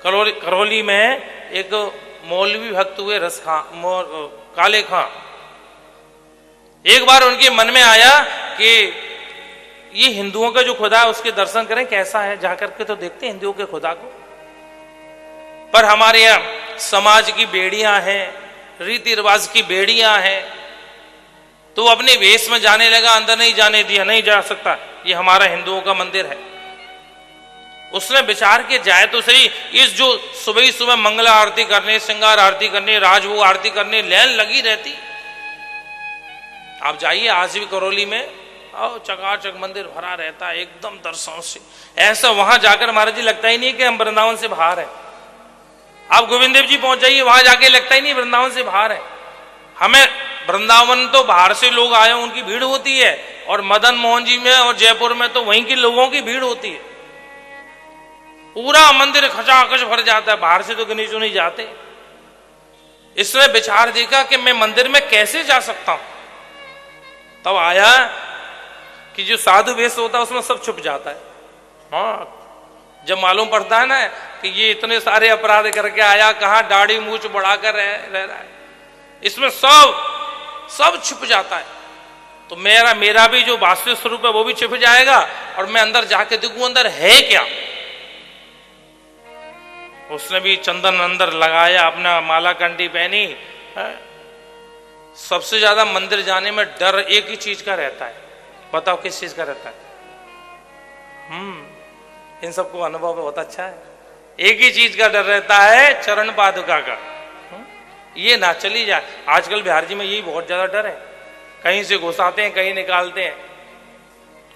करौली में एक मौलवी भक्त हुए काले खां। एक बार उनके मन में आया कि ये हिंदुओं का जो खुदा है उसके दर्शन करें, कैसा है, जाकर के तो देखते हैं हिंदुओं के खुदा को। पर हमारे यहाँ समाज की बेड़ियां हैं, रीति रिवाज की बेड़ियां हैं, तो वो अपने वेश में जाने लगा, अंदर नहीं जाने दिया, नहीं जा सकता, ये हमारा हिंदुओं का मंदिर है। उसने विचार के जाए तो सही, इस जो सुबह ही सुबह मंगला आरती करने, श्रृंगार आरती करने, राजभोग आरती करने लाइन लगी रहती। आप जाइए आज भी करौली में, आओ चकाचक मंदिर भरा रहता है एकदम दर्शनों से, ऐसा वहां जाकर महाराज जी लगता ही नहीं कि हम वृंदावन से बाहर है। आप गोविंद देव जी पहुंच जाइए, वहां जाके लगता ही नहीं वृंदावन से बाहर है। हमें वृंदावन तो बाहर से लोग आए उनकी भीड़ होती है, और मदन मोहन जी में और जयपुर में तो वहीं के लोगों की भीड़ होती है। पूरा मंदिर खचाखच भर जाता है, बाहर से तो गिने चुने जाते। इसने विचार देखा कि मैं मंदिर में कैसे जा सकता हूं। तब आया कि जो साधु वेश होता है उसमें सब छुप जाता है। हाँ, जब मालूम पड़ता है ना कि ये इतने सारे अपराध करके आया, कहां दाढ़ी मूछ बढ़ाकर रह रहा है, इसमें सब छुप जाता है। तो मेरा भी जो वास्तविक स्वरूप है वो भी छुप जाएगा, और मैं अंदर जाके देखूं अंदर है क्या। उसने भी चंदन अंदर लगाया, अपना माला कंठी पहनी। सबसे ज्यादा मंदिर जाने में डर एक ही चीज का रहता है, बताओ किस चीज का रहता है? इन सबको अनुभव बहुत अच्छा है। एक ही चीज का डर रहता है, चरण पादुका का। ये ना चली जाए। आजकल बिहार जी में यही बहुत ज्यादा डर है, कहीं से घुसाते हैं कहीं निकालते हैं।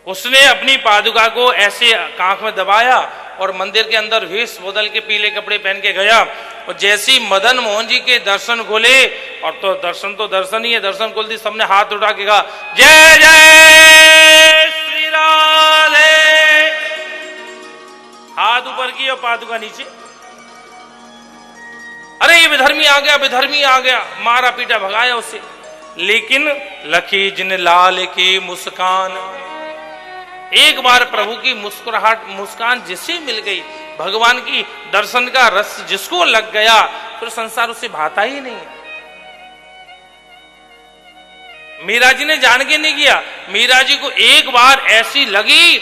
उसने अपनी पादुका को ऐसे कांख में दबाया और मंदिर के अंदर वेश बदल के पीले कपड़े पहन के गया। और जैसी मदन मोहन जी के दर्शन खोले, और तो दर्शन ही है, दर्शन खोल दी, सबने हाथ उठा के कहा जय जय श्री राधे। हाथ ऊपर की और पादुका नीचे। अरे ये विधर्मी आ गया, विधर्मी आ गया, मारा पीटा भगाया उसे। लेकिन लखी जिन लाल की मुस्कान, एक बार प्रभु की मुस्कान जिसे मिल गई, भगवान की दर्शन का रस जिसको लग गया, फिर संसार उसे भाता ही नहीं है। मीरा जी ने जान के नहीं किया, मीरा जी को एक बार ऐसी लगी,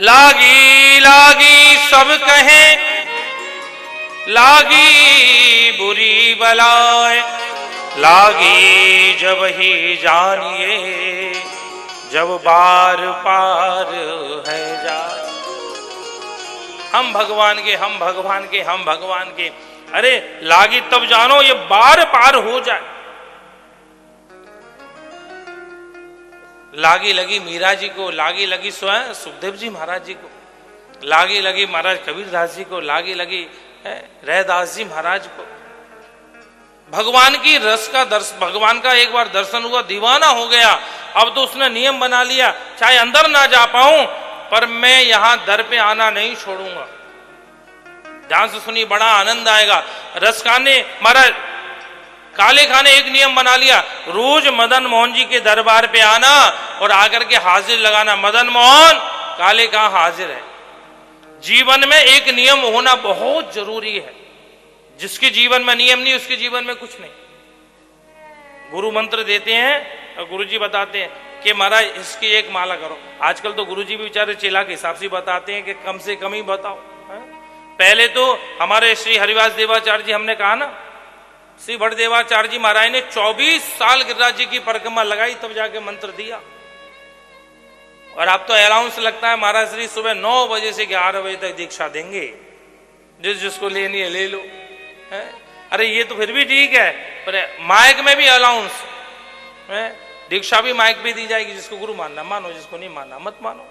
लागी लागी सब कहें, लागी बुरी बलाए, लागी जब ही जानिए, जब बार पार है जाए। हम भगवान के, हम भगवान के, हम भगवान के। अरे लागी तब जानो ये बार पार हो जाए। लागी लगी मीरा जी को, लागी लगी स्वयं सुखदेव जी महाराज जी को, लागी लगी महाराज कबीरदास जी को, लागी लगी रैदास जी महाराज को। भगवान की रस का भगवान का एक बार दर्शन हुआ, दीवाना हो गया। अब तो उसने नियम बना लिया, चाहे अंदर ना जा पाऊं पर मैं यहां दर पे आना नहीं छोड़ूंगा। ध्यान से सुनिए, बड़ा आनंद आएगा। रस खाने महाराज काले खां ने एक नियम बना लिया, रोज मदन मोहन जी के दरबार पे आना और आकर के हाजिर लगाना, मदन मोहन काले खां हाजिर है। जीवन में एक नियम होना बहुत जरूरी है। जिसके जीवन में नियम नहीं उसके जीवन में कुछ नहीं। गुरु मंत्र देते हैं और गुरुजी बताते हैं कि महाराज इसकी एक माला करो। आजकल तो गुरुजी भी बेचारे चेला के हिसाब से बताते हैं कि कम से कम ही बताओ। पहले तो हमारे श्री हरिवास देवाचार्य जी, हमने कहा ना, श्री भट्ट देवाचार्य जी महाराज ने 24 साल गिरिराज जी की परिक्रमा लगाई, तब जाके मंत्र दिया। और अब तो अलाउंस लगता है महाराज श्री सुबह 9 बजे से 11 बजे तक दीक्षा देंगे, जिसको लेनी है ले लो। अरे ये तो फिर भी ठीक है, पर माइक में भी अलाउंस, दीक्षा भी माइक पे दी जाएगी। जिसको गुरु मानना मानो, जिसको नहीं मानना मत मानो।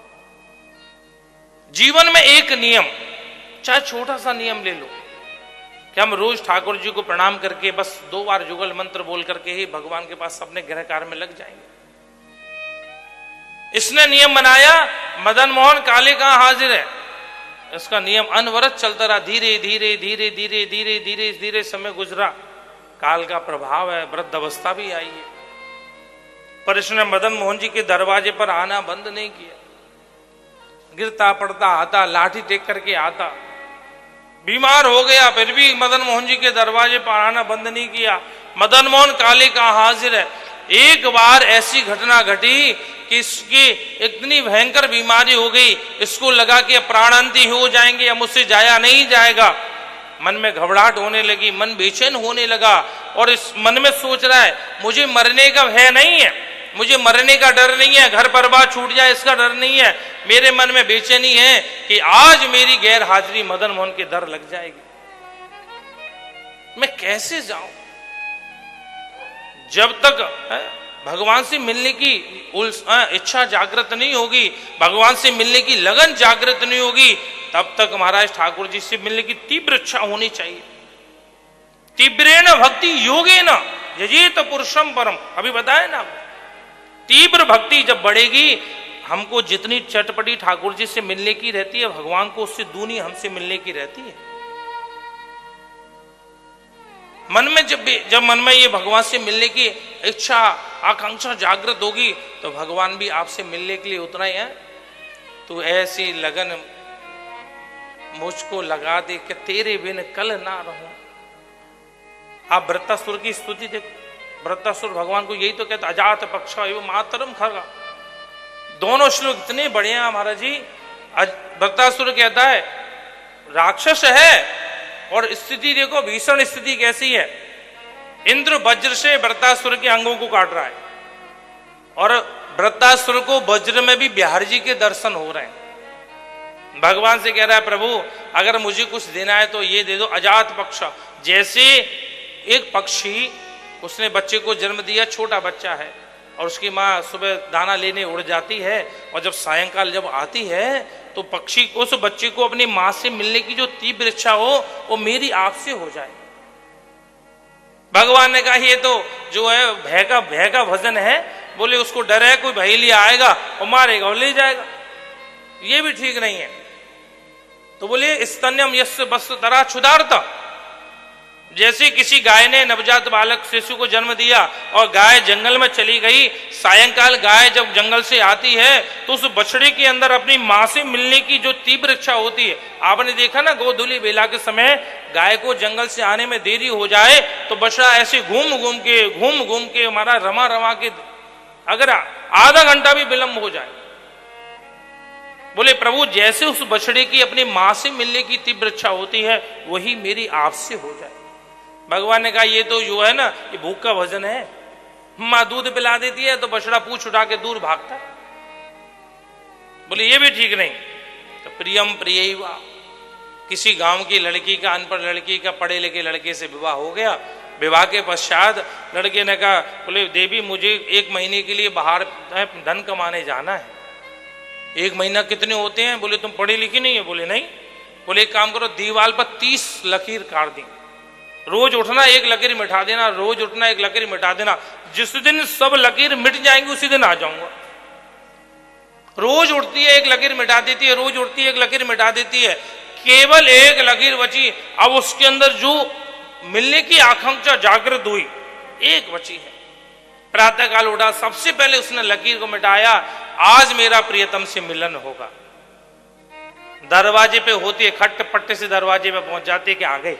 जीवन में एक नियम, चाहे छोटा सा नियम ले लो कि हम रोज ठाकुर जी को प्रणाम करके बस 2 बार जुगल मंत्र बोल करके ही भगवान के पास अपने गृह कार्य में लग जाएंगे। इसने नियम बनाया, मदन मोहन काले कहां हाजिर है। इसका नियम अनवरत चलता रहा। धीरे धीरे धीरे धीरे धीरे धीरे धीरे समय गुजरा। काल का प्रभाव है, वृद्ध अवस्था भी आई है, पर इसने मदन मोहन जी के दरवाजे पर आना बंद नहीं किया। गिरता पड़ता आता, लाठी टेक करके आता, बीमार हो गया फिर भी मदन मोहन जी के दरवाजे पर आना बंद नहीं किया। मदन मोहन काले का हाजिर है। एक बार ऐसी घटना घटी कि इसकी इतनी भयंकर बीमारी हो गई, इसको लगा कि प्राणांती हो जाएंगे, अब मुझसे जाया नहीं जाएगा। मन में घबराहट होने लगी, मन बेचैन होने लगा और इस मन में सोच रहा है मुझे मरने का भय नहीं है, मुझे मरने का डर नहीं है, घर परिवार छूट जाए इसका डर नहीं है। मेरे मन में बेचैनी है कि आज मेरी गैर हाजिरी मदन मोहन के दर लग जाएगी, मैं कैसे जाऊं। जब तक भगवान से मिलने की इच्छा जागृत नहीं होगी, भगवान से मिलने की लगन जागृत नहीं होगी, तब तक महाराज ठाकुर जी से मिलने की तीव्र इच्छा होनी चाहिए। तीव्रेण भक्ति योगेन यजेत पुरुषम परम, अभी बताया ना। तीव्र भक्ति जब बढ़ेगी, हमको जितनी चटपटी ठाकुर जी से मिलने की रहती है, भगवान को उससे दूनी हमसे मिलने की रहती है। मन में जब मन में ये भगवान से मिलने की इच्छा आकांक्षा जागृत होगी, तो भगवान भी आपसे मिलने के लिए उतना ही है। तो ऐसी लगन मुझको लगा दे कि तेरे बिन कल ना रहूं। आप वृत्तासुर की स्तुति देखो, वृत्तासुर भगवान को यही तो कहता, अजात पक्ष एवं मातरम खरगा। दोनों श्लोक इतने बढ़िया महाराज जी। वृत्तासुर कहता है राक्षस है, और स्थिति देखो भीषण स्थिति कैसी है। इंद्र वज्र से वृत्तासुर के अंगों को काट रहा है, और वृत्तासुर को वज्र में भी बिहार जी के दर्शन हो रहे हैं। भगवान से कह रहा है प्रभु अगर मुझे कुछ देना है तो ये दे दो, अजात पक्ष। जैसे एक पक्षी, उसने बच्चे को जन्म दिया, छोटा बच्चा है, और उसकी माँ सुबह दाना लेने उड़ जाती है, और जब सायंकाल जब आती है तो पक्षी को, उस बच्चे को अपनी माँ से मिलने की जो तीव्र इच्छा हो वो मेरी आपसे हो जाए। भगवान ने कहा ये तो जो है भय का भजन है, बोले उसको डर है कोई भैली आएगा और मारेगा और ले जाएगा, ये भी ठीक नहीं है। तो बोले स्तन्यम यस्य बस तरा क्षुधार्ता। जैसे किसी गाय ने नवजात बालक शिशु को जन्म दिया और गाय जंगल में चली गई, सायंकाल गाय जब जंगल से आती है तो उस बछड़े के अंदर अपनी मां से मिलने की जो तीव्र इच्छा होती है। आपने देखा ना, गोधूली बेला के समय गाय को जंगल से आने में देरी हो जाए तो बछड़ा ऐसे घूम घूम के हमारा रमा के, अगर आधा घंटा भी विलंब हो जाए, बोले प्रभु जैसे उस बछड़े की अपनी मां से मिलने की तीव्र इच्छा होती है, वही मेरी आपसे हो जाए। भगवान ने कहा ये तो जो है ना, ये भूख का भजन है। मां दूध पिला देती है तो बछड़ा पूंछ उठा के दूर भागता है, बोले ये भी ठीक नहीं। तो प्रियम प्रियवा, किसी गांव की लड़की का, अनपढ़ लड़की का पढ़े लिखे लड़के से विवाह हो गया। विवाह के पश्चात लड़के ने कहा, बोले देवी मुझे 1 महीने के लिए बाहर धन कमाने जाना है। 1 महीना कितने होते हैं? बोले तुम पढ़े लिखे नहीं है? बोले नहीं। बोले एक काम करो, दीवार पर 30 लकीर काट दी, रोज उठना 1 लकीर मिटा देना, रोज उठना 1 लकीर मिटा देना। जिस दिन सब लकीर मिट जाएंगे उसी दिन आ जाऊंगा। रोज उठती है 1 लकीर मिटा देती है, रोज उठती है 1 लकीर मिटा देती है, केवल 1 लकीर बची। अब उसके अंदर जो मिलने की आकांक्षा जागृत हुई, 1 बची है। प्रातःकाल उठा, सबसे पहले उसने लकीर को मिटाया, आज मेरा प्रियतम से मिलन होगा। दरवाजे पे होती है, खट पट्टे से दरवाजे पे पहुंच जाते कि आ गए।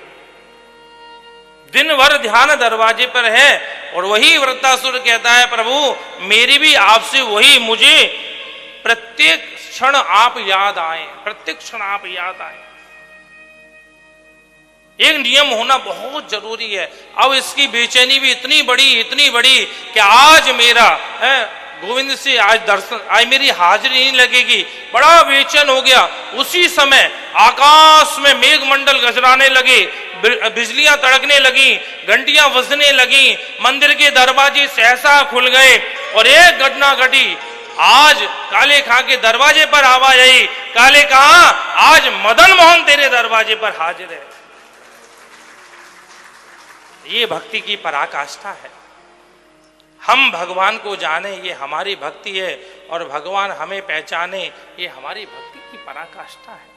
दिन भर ध्यान दरवाजे पर है, और वही वृत्तासुर कहता है प्रभु मेरी भी आपसे वही, मुझे प्रत्येक क्षण आप याद आए, प्रत्येक क्षण आप याद आए। एक नियम होना बहुत जरूरी है। अब इसकी बेचैनी भी इतनी बड़ी कि आज मेरा गोविंद से आज दर्शन, आज मेरी हाजिरी नहीं लगेगी। बड़ा बेचैन हो गया। उसी समय आकाश में मेघमंडल गजराने लगे, बिजलियां तड़कने लगी, घंटियां बजने लगी, मंदिर के दरवाजे सहसा खुल गए, और एक घटना घटी। आज काले खां के दरवाजे पर आवाज आई, काले खां आज मदन मोहन तेरे दरवाजे पर हाजिर है। ये भक्ति की पराकाष्ठा है। हम भगवान को जाने ये हमारी भक्ति है, और भगवान हमें पहचाने ये हमारी भक्ति की पराकाष्ठा है।